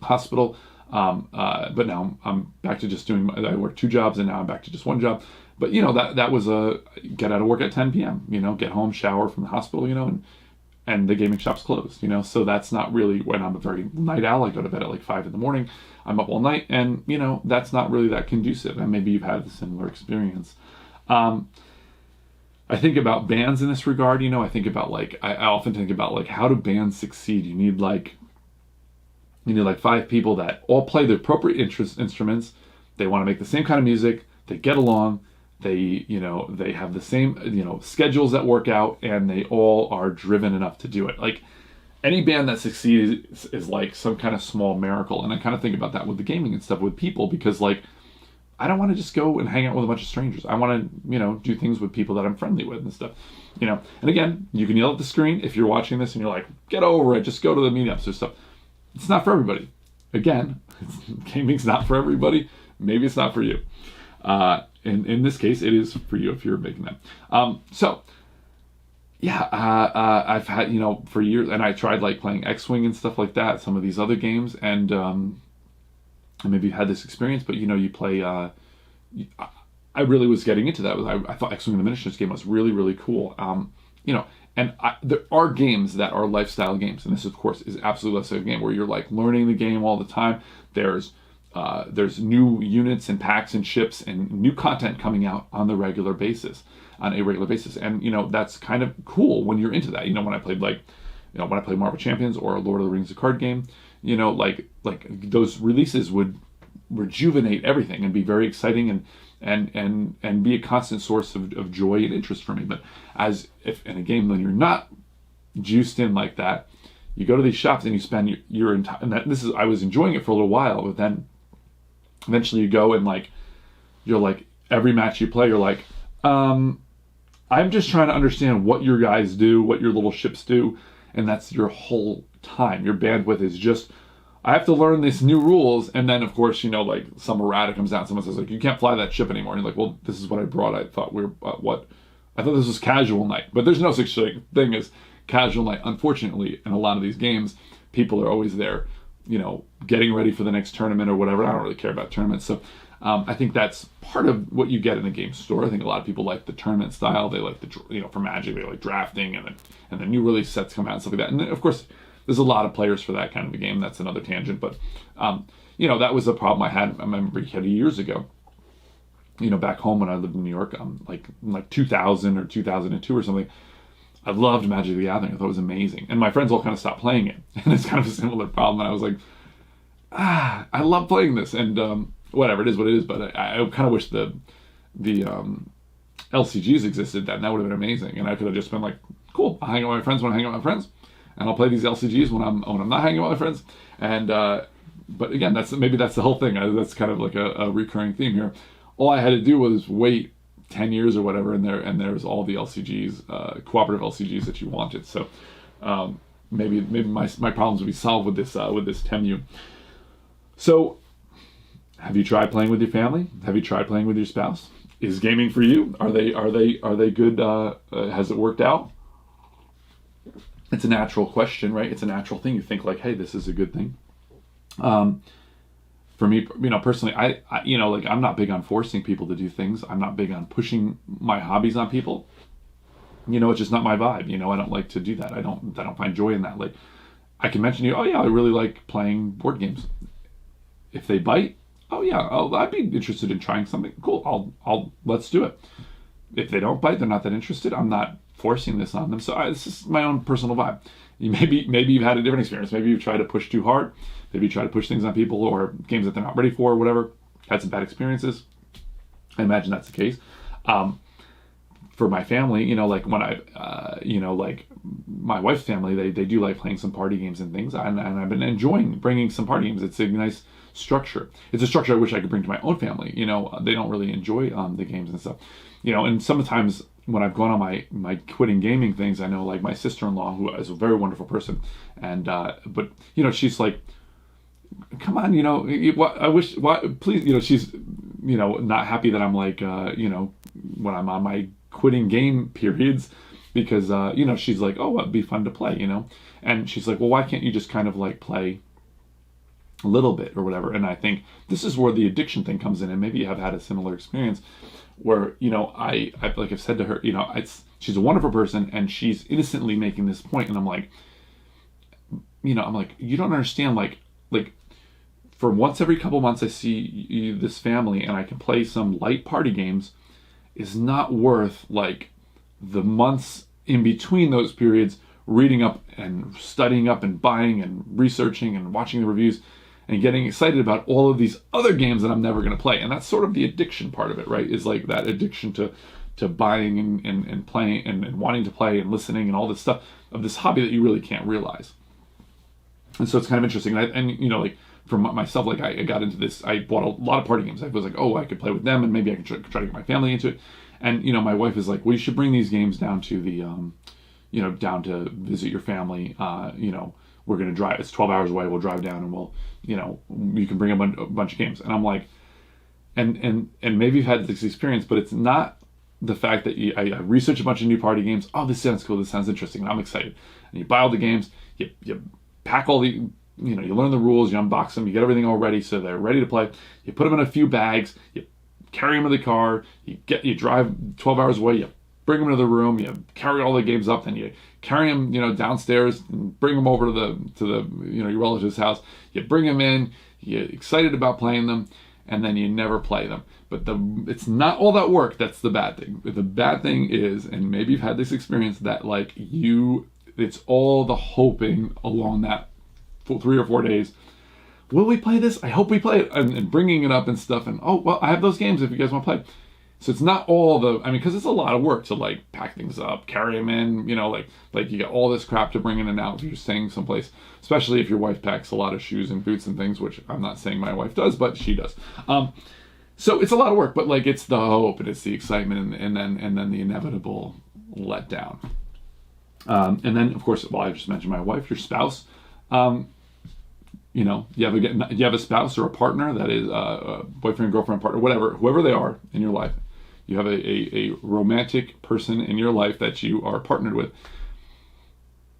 hospital, but now I'm back to just I work 2 jobs, and now I'm back to just 1 job. But that was a get out of work at 10 p.m. Get home, shower from the hospital, and the gaming shop's closed. So that's not really when I'm a very night owl. I go to bed at 5 in the morning. I'm up all night, and that's not really that conducive. And maybe you've had a similar experience. I think about bands in this regard. I think about I often think about how do bands succeed? You need 5 people that all play the appropriate instruments. They want to make the same kind of music. They get along. They have the same schedules that work out, and they all are driven enough to do it. Any band that succeeds is some kind of small miracle. And I kind of think about that with the gaming and stuff with people, because I don't want to just go and hang out with a bunch of strangers. I want to, do things with people that I'm friendly with and stuff, And again, you can yell at the screen if you're watching this and you're like, get over it, just go to the meetups or stuff. It's not for everybody. Again, gaming's not for everybody. Maybe it's not for you. In this case, it is for you if you're making them. I've had, for years, and I tried playing X-Wing and stuff like that, some of these other games, and maybe you've had this experience, but you play, I really was getting into that. I thought X-Wing the Miniatures game was really, really cool. And there are games that are lifestyle games, and this, of course, is absolutely a lifestyle game where you're learning the game all the time. There's new units and packs and ships and new content coming out on a regular basis, and that's kind of cool when you're into that. When I played when I played Marvel Champions or Lord of the Rings, a card game, those releases would rejuvenate everything and be very exciting and be a constant source of joy and interest for me. But if in a game when you're not juiced in like that, you go to these shops and you spend your entire, I was enjoying it for a little while, but then eventually you go and you're every match you play, you're I'm just trying to understand what your guys do, what your little ships do, and that's your whole time. Your bandwidth is just, I have to learn these new rules, and then of course, some errata comes out, someone says you can't fly that ship anymore, and you're well, this is what I brought. I thought I thought this was casual night, but there's no such thing as casual night. Unfortunately, in a lot of these games, people are always there, getting ready for the next tournament or whatever. I don't really care about tournaments, so I think that's part of what you get in a game store. I think a lot of people like the tournament style. They like for Magic, they like drafting, and the new release sets come out and stuff like that. And then, of course, there's a lot of players for that kind of a game. That's another tangent, but that was a problem I had. I remember years ago. Back home when I lived in New York, like 2000 or 2002 or something. I loved Magic the Gathering. I thought it was amazing, and my friends all kind of stopped playing it. And it's kind of a similar problem. And I was I love playing this, and whatever, it is what it is. But I kind of wish the LCGs existed then. That would have been amazing, and I could have just been cool. I'll hang out with my friends when I hang out with my friends, and I'll play these LCGs when I'm not hanging out with my friends. And but again, that's the whole thing. That's kind of a recurring theme here. All I had to do was wait 10 years or whatever, and there's all the LCGs, cooperative LCGs that you wanted. So maybe my problems would be solved with this TEMU. So, have you tried playing with your family? Have you tried playing with your spouse? Is gaming for you? Are they good? Has it worked out? It's a natural question, right? It's a natural thing. You think hey, this is a good thing. For me, personally, I'm not big on forcing people to do things. I'm not big on pushing my hobbies on people. it's just not my vibe. I don't like to do that. I don't find joy in that. Like, I can mention to you, oh yeah, I really like playing board games. If they bite, oh yeah, I'd be interested in trying something. Cool, let's do it. If they don't bite, they're not that interested. I'm not forcing this on them. So this is my own personal vibe. Maybe you've had a different experience. Maybe you've tried to push too hard. Maybe you try to push things on people or games that they're not ready for or whatever. Had some bad experiences. I imagine that's the case. For my family, like when like my wife's family, they do like playing some party games and things. And I've been enjoying bringing some party games. It's a nice structure. It's a structure I wish I could bring to my own family. They don't really enjoy the games and stuff. And sometimes when I've gone on my quitting gaming things, I know like my sister-in-law, who is a very wonderful person, and but she's like, come on, I wish, please, she's not happy that I'm like when I'm on my quitting game periods, because she's like, oh, it'd be fun to play, and she's like, well, why can't you just kind of like play a little bit or whatever? And I think this is where the addiction thing comes in, and maybe you have had a similar experience where I like I've said to her, she's a wonderful person and she's innocently making this point, and I'm like, I'm like, you don't understand, like for once every couple months I see this family and I can play some light party games is not worth like the months in between those periods reading up and studying up and buying and researching and watching the reviews and getting excited about all of these other games that I'm never going to play. And that's sort of the addiction part of it, right? Is like that addiction to buying and playing and wanting to play and listening and all this stuff of this hobby that you really can't realize. And so it's kind of interesting. And like for myself, like I got into this, I bought a lot of party games. I was like, oh, I could play with them and maybe I could try to get my family into it. And, my wife is like, well, you should bring these games down to the, down to visit your family. We're going to drive, it's 12 hours away. We'll drive down and we'll, you can bring a bunch of games. And I'm like, and maybe you've had this experience, but it's not the fact that I research a bunch of new party games. Oh, this sounds cool. This sounds interesting. And I'm excited. And you buy all the games, you pack all the, you learn the rules, you unbox them, you get everything all ready so they're ready to play. You put them in a few bags, you carry them to the car, you drive 12 hours away, you bring them to the room, you carry all the games up, then you carry them, downstairs and bring them over to the your relative's house. You bring them in, you're excited about playing them, and then you never play them. But it's not all that work. That's the bad thing. The bad thing is, and maybe you've had this experience, that like it's all the hoping along that 3 or 4 days. Will we play this? I hope we play it, and bringing it up and stuff. And oh, well, I have those games if you guys want to play. So it's not all because it's a lot of work to like pack things up, carry them in, like you got all this crap to bring in and out if you're staying someplace, especially if your wife packs a lot of shoes and boots and things, which I'm not saying my wife does, but she does. So it's a lot of work, but like it's the hope and it's the excitement and then the inevitable letdown. And then of course, I just mentioned my wife, your spouse. You have a spouse or a partner that is a boyfriend, girlfriend, partner, whatever, whoever they are in your life. You have a romantic person in your life that you are partnered with.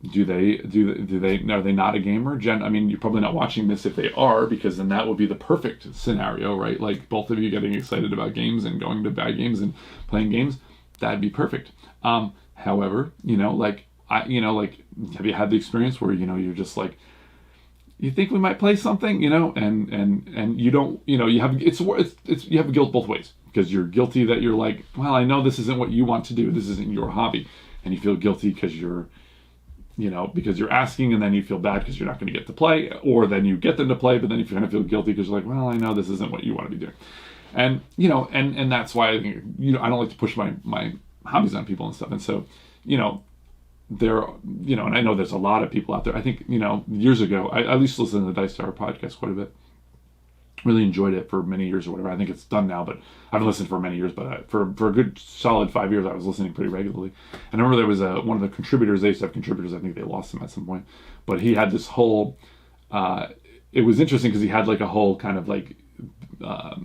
Are they not a gamer? You're probably not watching this if they are, because then that would be the perfect scenario, right? Like both of you getting excited about games and going to bad games and playing games. That'd be perfect. However, have you had the experience where, you're just like, you think we might play something, and you don't, you have you have guilt both ways, because you're guilty that you're like, well, I know this isn't what you want to do. This isn't your hobby. And you feel guilty because you're asking, and then you feel bad because you're not going to get to play, or then you get them to play, but then you kind of feel guilty because you're like, well, I know this isn't what you want to be doing. And, and that's why I think, I don't like to push my hobbies on people and stuff. And so, there, and I know there's a lot of people out there. I think, years ago, I used to listen to the Dice Tower podcast quite a bit. Really enjoyed it for many years or whatever. I think it's done now, but I haven't listened for many years. But for a good solid 5 years, I was listening pretty regularly. And I remember there was one of the contributors. They used to have contributors. I think they lost them at some point. But he had this whole. It was interesting because he had like a whole kind of like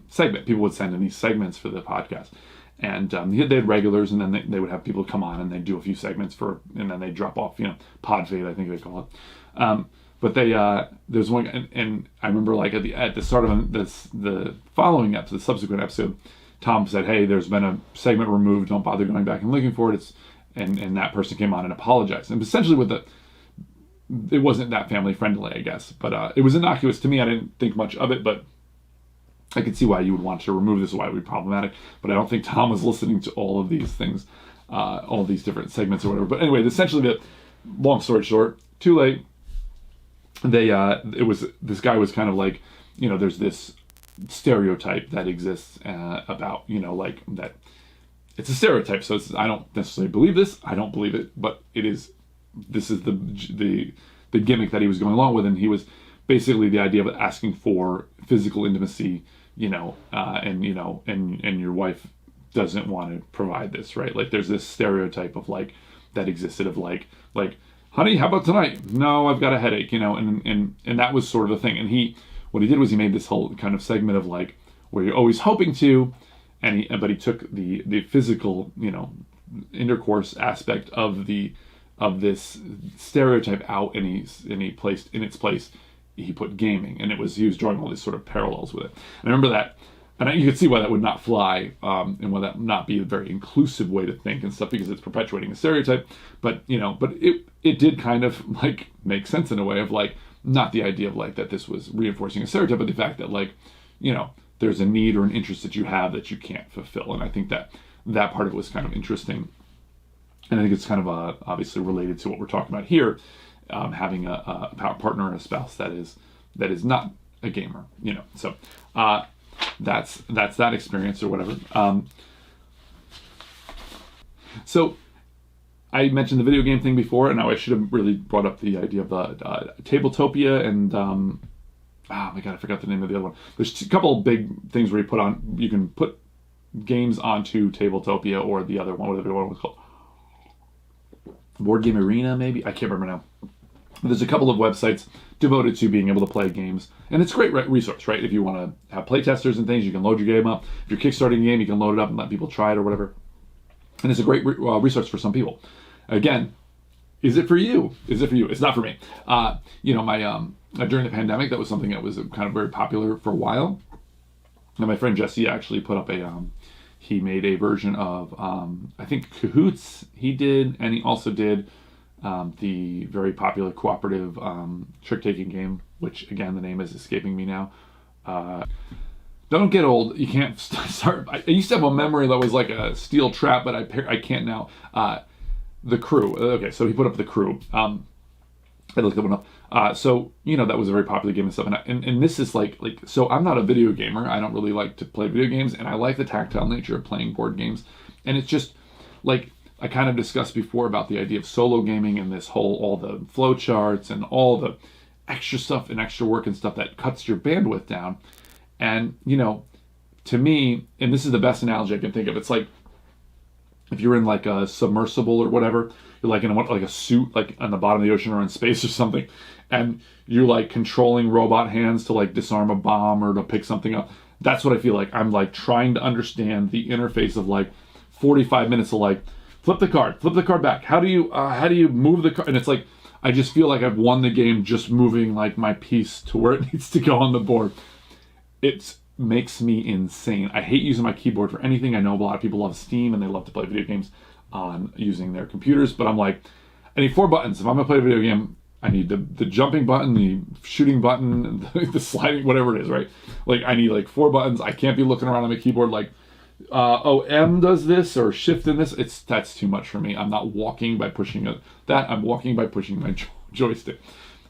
segment. People would send in these segments for the podcast. And they had regulars, and then they would have people come on, and they'd do a few segments and then they'd drop off, pod fade, I think they call it. But there's one, and I remember like at the start of the following episode, the subsequent episode, Tom said, hey, there's been a segment removed, don't bother going back and looking for it. and that person came on and apologized. And essentially it wasn't that family friendly, I guess, but it was innocuous to me. I didn't think much of it, but I could see why you would want to remove this, why it would be problematic. But I don't think Tom was listening to all of these things, all these different segments or whatever. But anyway, essentially, long story short, too late. This guy was kind of like, there's this stereotype that exists about, like that. It's a stereotype, so I don't necessarily believe this. I don't believe it, but it is. This is the gimmick that he was going along with, and he was basically the idea of asking for physical intimacy, and your wife doesn't want to provide this, right? Like there's this stereotype of like that existed of like, honey, how about tonight? No, I've got a headache, and that was sort of the thing. And what he did was he made this whole kind of segment of like where you're always hoping to, but he took the physical, intercourse aspect of this stereotype out, and he placed in its place, he put gaming, and he was drawing all these sort of parallels with it. And I remember that, and you could see why that would not fly, and why that would not be a very inclusive way to think and stuff, because it's perpetuating a stereotype. But it did kind of like make sense in a way of like, not the idea of like that this was reinforcing a stereotype, but the fact that like, there's a need or an interest that you have that you can't fulfill. And I think that part of it was kind of interesting. And I think it's kind of obviously related to what we're talking about here, having a partner and a spouse that is not a gamer, So that's that experience or whatever. So I mentioned the video game thing before, and now I should have really brought up the idea of the Tabletopia and oh my god, I forgot the name of the other one. There's a couple of big things where you can put games onto Tabletopia, or the other one, whatever the one was called. Board Game Arena, maybe? I can't remember now. But there's a couple of websites devoted to being able to play games. And it's a great resource, right? If you want to have playtesters and things, you can load your game up. If you're kickstarting a game, you can load it up and let people try it or whatever. And it's a great resource for some people. Again, is it for you? Is it for you? It's not for me. During the pandemic, that was something that was kind of very popular for a while. And my friend Jesse actually put up he made a version of, I think Cahoots he did, and he also did the very popular cooperative trick-taking game, which, again, the name is escaping me now. Don't get old. You can't start. I used to have a memory that was like a steel trap, but I can't now. The Crew. Okay, so he put up The Crew. I looked that one up. So, that was a very popular game and stuff. And this is like, so I'm not a video gamer. I don't really like to play video games, and I like the tactile nature of playing board games. And it's just, like, I kind of discussed before about the idea of solo gaming and this all the flow charts and all the extra stuff and extra work and stuff that cuts your bandwidth down. And, to me, and this is the best analogy I can think of, it's like, if you're in like a submersible or whatever, you're like in a suit, like on the bottom of the ocean or in space or something, and you're like controlling robot hands to like disarm a bomb or to pick something up. That's what I feel like. I'm like trying to understand the interface of like 45 minutes of like, flip the card back. How do you move the card? And it's like, I just feel like I've won the game just moving like my piece to where it needs to go on the board. It makes me insane. I hate using my keyboard for anything. I know a lot of people love Steam and they love to play video games on using their computers, but I'm like, I need 4 buttons. If I'm gonna play a video game, I need the jumping button, the shooting button, the sliding, whatever it is, right? Like I need like 4 buttons. I can't be looking around on my keyboard like, M does this or shift in this. That's too much for me. I'm not walking by pushing that. I'm walking by pushing my joystick.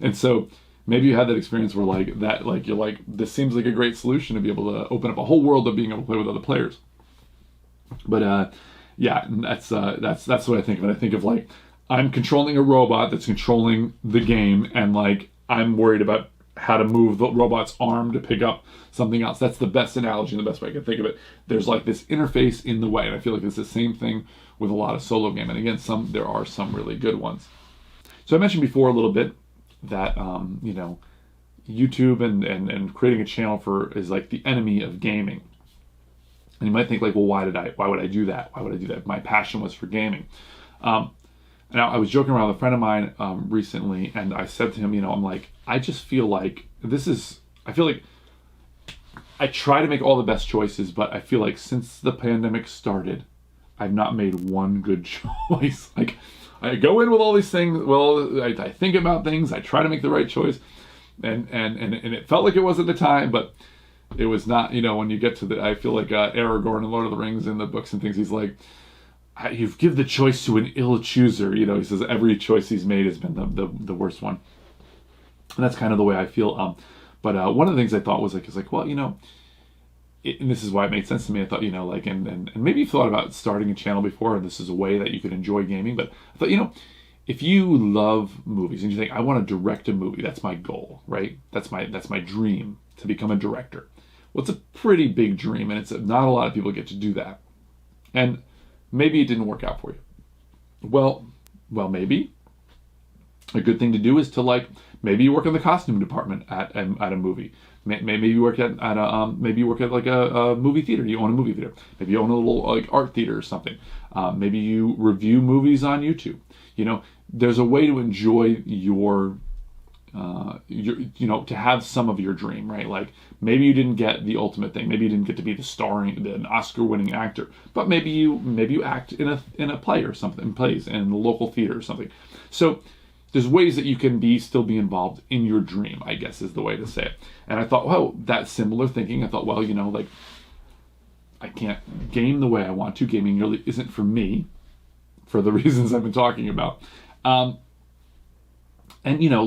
And so maybe you had that experience where like that, like you're like, this seems like a great solution to be able to open up a whole world of being able to play with other players. But yeah, that's what I think of. And I think of like, I'm controlling a robot that's controlling the game, and like I'm worried about how to move the robot's arm to pick up something else. That's the best analogy and the best way I can think of it. There's like this interface in the way, and I feel like it's the same thing with a lot of solo game. And again, there are some really good ones. So I mentioned before a little bit that YouTube and creating a channel is like the enemy of gaming. And you might think like, well, why would I do that? Why would I do that? My passion was for gaming. Now, I was joking around with a friend of mine recently, and I said to him, I'm like, I just feel like I feel like I try to make all the best choices, but I feel like since the pandemic started, I've not made one good choice. Like, I go in with all these things. Well, I think about things. I try to make the right choice, and it felt like it was at the time, but it was not. When you get to I feel like Aragorn in Lord of the Rings in the books and things, he's like, you give the choice to an ill chooser. He says every choice he's made has been the worst one, and that's kind of the way I feel. But one of the things I thought was well, and this is why it made sense to me. I thought, and maybe you've thought about starting a channel before, and this is a way that you could enjoy gaming. But I thought, if you love movies and you think, I want to direct a movie, that's my goal, right? That's my dream, to become a director. Well, it's a pretty big dream, and not a lot of people get to do that. And maybe it didn't work out for you. Well, maybe a good thing to do is to maybe you work in the costume department at a movie. Maybe you work at a movie theater. You own a movie theater. Maybe you own a little art theater or something. Maybe you review movies on YouTube. There's a way to enjoy your to have some of your dream, right? Like, maybe you didn't get the ultimate thing. Maybe you didn't get to be an Oscar-winning actor, but maybe you act in a play or something, plays in the local theater or something. So there's ways that you can still be involved in your dream, I guess is the way to say it. And I thought, well, that's similar thinking. I thought, well, I can't game the way I want to. Gaming really isn't for me, for the reasons I've been talking about. So maybe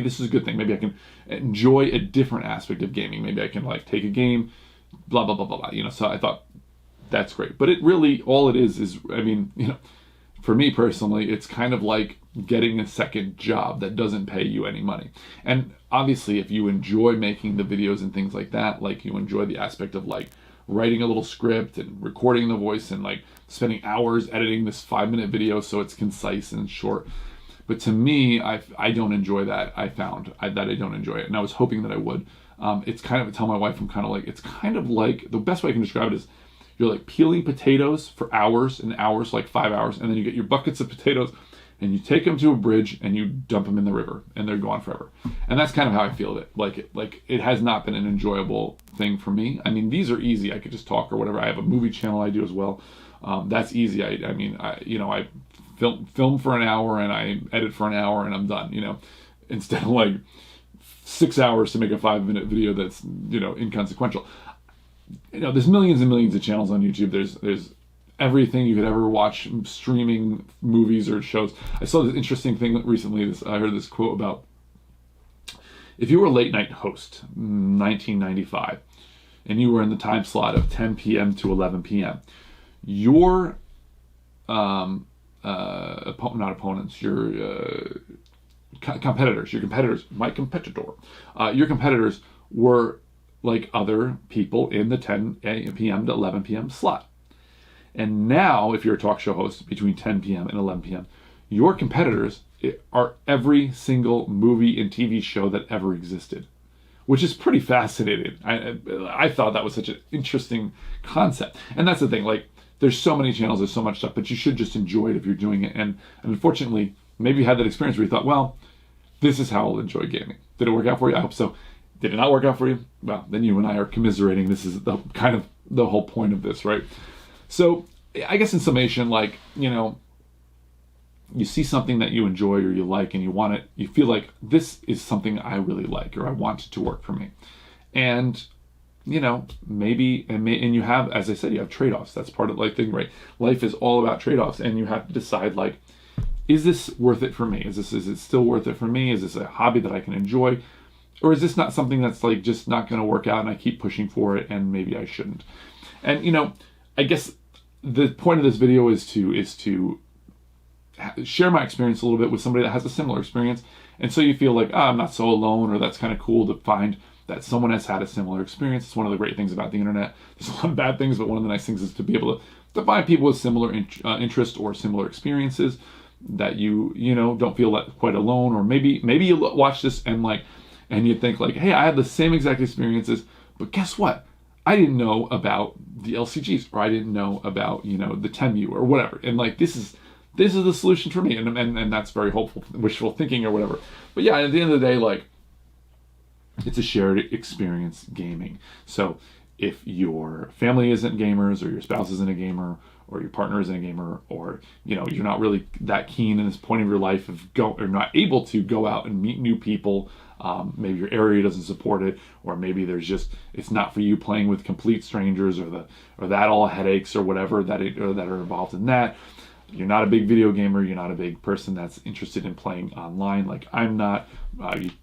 this is a good thing. Maybe I can enjoy a different aspect of gaming. Maybe I can take a game, blah, blah, blah, blah, blah. So I thought that's great. But it really, all it is, for me personally, it's kind of like getting a second job that doesn't pay you any money. And obviously, if you enjoy making the videos and things like that, you enjoy the aspect of writing a little script and recording the voice and spending hours editing this 5-minute video so it's concise and short. But to me, I don't enjoy that. I found that I don't enjoy it, and I was hoping that I would. It's kind of, I tell my wife, it's kind of like, the best way I can describe it is, you're peeling potatoes for hours and hours, 5 hours, and then you get your buckets of potatoes and you take them to a bridge and you dump them in the river and they're gone forever. And that's kind of how I feel it. It has not been an enjoyable thing for me. I mean, these are easy. I could just talk or whatever. I have a movie channel I do as well. That's easy. I film for an hour and I edit for an hour and I'm done, instead of 6 hours to make a 5-minute video that's, inconsequential. There's millions and millions of channels on YouTube. There's everything you could ever watch, streaming movies or shows. I saw this interesting thing recently. I heard this quote about, if you were a late night host, 1995, and you were in the time slot of 10 p.m. to 11 p.m., your competitors, your competitors were like other people in the 10 p.m. to 11 p.m. slot. And now, if you're a talk show host between 10 p.m. and 11 p.m., your competitors are every single movie and TV show that ever existed, which is pretty fascinating. I thought that was such an interesting concept. And that's the thing, there's so many channels, there's so much stuff, but you should just enjoy it if you're doing it. And unfortunately, maybe you had that experience where you thought, well, this is how I'll enjoy gaming. Did it work out for you? I hope so. Did it not work out for you? Well, then you and I are commiserating. This is the kind of the whole point of this, right? So I guess in summation, you see something that you enjoy or you like and you want it, you feel like this is something I really like or I want it to work for me. And, maybe, and you have, as I said, you have trade-offs. That's part of thing, right? Life is all about trade-offs, and you have to decide, is this worth it for me? Is it still worth it for me? Is this a hobby that I can enjoy? Or is this not something that's just not going to work out and I keep pushing for it and maybe I shouldn't? And, I guess the point of this video is to share my experience a little bit with somebody that has a similar experience. And so you feel I'm not so alone, or that's kind of cool to find that someone has had a similar experience. It's one of the great things about the internet. There's a lot of bad things, but one of the nice things is to be able to find people with similar interests or similar experiences that you don't feel quite alone. Or maybe you watch this and you think hey, I had the same exact experiences, but guess what? I didn't know about the LCGs, or I didn't know about, the TEMU or whatever. And this is the solution for me. And that's very hopeful, wishful thinking or whatever. But yeah, at the end of the day, it's a shared experience gaming. So if your family isn't gamers, or your spouse isn't a gamer, or your partner isn't a gamer, or you're not really that keen in this point of your life of or not able to go out and meet new people. Maybe your area doesn't support it, or maybe it's not for you playing with complete strangers, or that all headaches or whatever that are involved in that. You're not a big video gamer. You're not a big person that's interested in playing online like I'm not.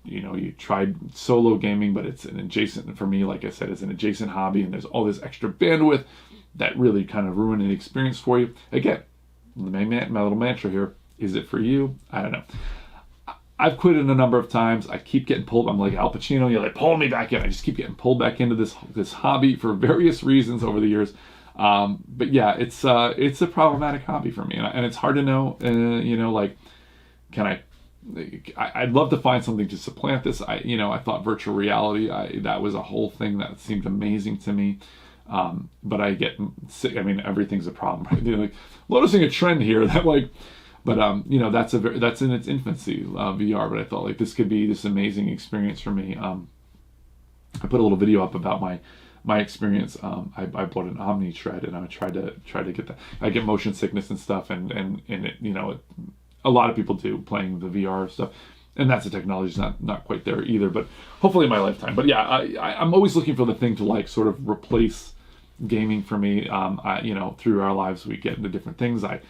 You tried solo gaming, but it's an adjacent, for me, like I said, it's an adjacent hobby, and there's all this extra bandwidth that really kind of ruined the experience for you. Again, my little mantra here: is it for you? I don't know. I've quit it a number of times. I keep getting pulled. I'm like Al Pacino, you're like pulling me back in. I just keep getting pulled back into this hobby for various reasons over the years. But yeah, it's a problematic hobby for me, and it's hard to know. Like, I'd love to find something to supplant this. I thought virtual reality, that was a whole thing that seemed amazing to me. But I get sick. I mean, everything's a problem, right? Like, noticing a trend here that but that's in its infancy, VR. But I thought like this could be this amazing experience for me. I put a little video up about my experience. I bought an Omni Tread, and I tried to get that. I get motion sickness and stuff, and it, a lot of people do, playing the VR stuff, and that's the technology's not quite there either. But hopefully in my lifetime. But yeah, I'm always looking for the thing to like sort of replace gaming for me. Through our lives we get into different things. I'm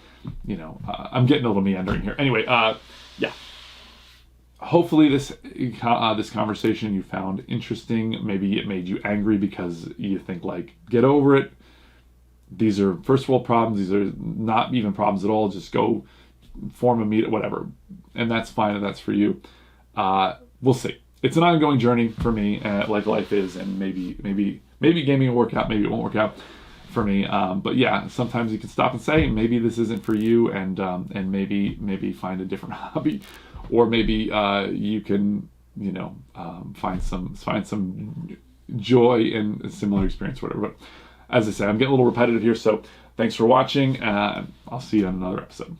getting a little meandering here. Anyway, yeah. Hopefully this conversation you found interesting. Maybe it made you angry because you think like, get over it. These are first world problems. These are not even problems at all. Just go form a meet, whatever, and that's fine, and that's for you. We'll see. It's an ongoing journey for me, like life is, and maybe gaming will work out, maybe it won't work out for me. But yeah, sometimes you can stop and say, maybe this isn't for you, and maybe find a different hobby, or maybe you can find some joy in a similar experience, whatever. But as I said, I'm getting a little repetitive here, so thanks for watching. I'll see you on another episode.